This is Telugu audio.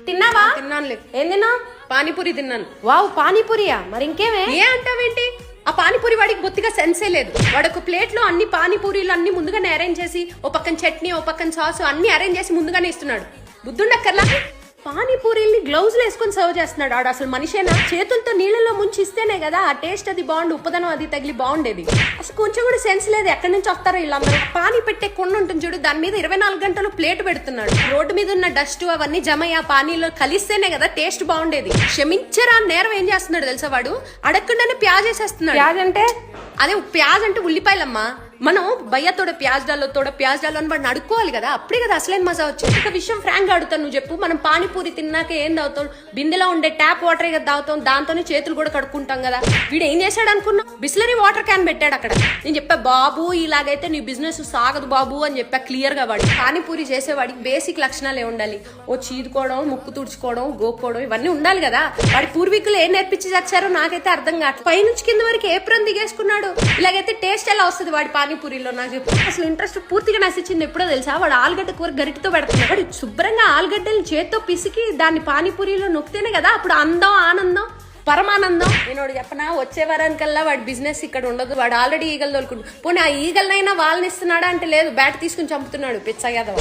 తిన్నావా? తిన్నానులే. ఏం తిన్నావు? పానీపూరి తిన్నాను. వావ్, పానీపూరియా? మరి ఇంకేమే? ఏ అంటావేంటి? ఆ పానీపూరి వాడికి బొత్తిగా సెన్సే లేదు. వాడు ఒక ప్లేట్ లో అన్ని పానీపూరీలు అన్ని ముందుగానే అరేంజ్ చేసి, ఓ పక్కన చట్నీ, ఓ పక్కన సాస్ అన్ని అరేంజ్ చేసి ముందుగానే ఇస్తున్నాడు. బుద్ధుండక్కర్లా? పానీపూరీల్ని గ్లౌజ్ వేసుకొని సర్వ్ చేస్తున్నాడు. ఆడు అసలు మనిషేనా? చేతులతో నీళ్ళలో ముంచి ఇస్తేనే కదా ఆ టేస్ట్ అది బాగుండు, ఉప్పదనం అది తగిలి బాగుండేది. అసలు కొంచెం కూడా సెన్స్ లేదు. ఎక్కడి నుంచి వస్తారో వీళ్ళందరూ. పానీ పెట్టే కొండ ఉంటుంది చూడు, దాని మీద 24 గంటలు ప్లేట్ పెడుతున్నాడు. రోడ్డు మీద ఉన్న డస్ట్ అవన్నీ జమయ్య పానీలో కలిస్తేనే కదా టేస్ట్ బాగుండేది. క్షమించరా నేరం ఏం చేస్తున్నాడు తెలుసా వాడు? అడగకుండానే ప్యాజ్ వేసేస్తున్నాడు. ప్యాజ్ అంటే? అదే ప్యాజ్ అంటే ఉల్లిపాయలమ్మా. మనం భయ్యతోడ ప్యాజ్ డాలో అని వాడిని అడుక్కోవాలి కదా, అప్పుడే కదా అసలైన మజా వచ్చేది. ఒక విషయం ఫ్రాంక్ గా అడుగుతాను, నువ్వు చెప్పు. మనం పానీపూరి తిన్నాక ఏం తాగుతాం? బిందెలో ఉండే ట్యాప్ వాటర్ కదా తాగుతాం, దాంతోనే చేతులు కూడా కడుక్కుంటాం కదా. వీడు ఏం చేశాడు అనుకున్నా? బిస్లరీ వాటర్ క్యాన్ పెట్టాడు అక్కడ. నేను చెప్పా, బాబు ఇలాగైతే నీ బిజినెస్ సాగదు బాబు అని చెప్పా క్లియర్ గా. వాడు పానీపూరి చేసేవాడికి బేసిక్ లక్షణాలు ఉండాలి. ఓ చీదుకోవడం, ముక్కు తుడుచుకోవడం, గోక్కోవడం ఇవన్నీ ఉండాలి కదా. వాడి పూర్వీకులు ఏం నేర్పించి చచ్చారో నాకైతే అర్థం కాదు. పైనుంచి కింద వరకు ఏప్రం దిగేసుకున్నాడు. ఇలాగైతే టేస్ట్ ఎలా వస్తుంది వాడి పానీపూరిలో నాకు చెప్పు. అసలు ఇంట్రెస్ట్ పూర్తిగా నశించింది ఎప్పుడో తెలుసా? వాడు ఆలుగడ్డ కూర గరిటితో పెడుతున్నాడు. వాడు శుభ్రంగా ఆలుగడ్డలు చేత్తో పిసికి దాన్ని పానీపూరిలో నొక్కితేనే కదా అప్పుడు అందం, ఆనందం, పరమానందం. నేను చెప్పనా, వచ్చే వారానికల్లా వాడి బిజినెస్ ఇక్కడ ఉండదు. వాడు ఆల్రెడీ ఈగలు తోలుకుంటు. పోనీ ఆ ఈగలనైనా వాళ్ళని ఇస్తున్నాడా అంటే లేదు, బ్యాట్ తీసుకుని చంపుతున్నాడు పిచ్చయ్యాదవ.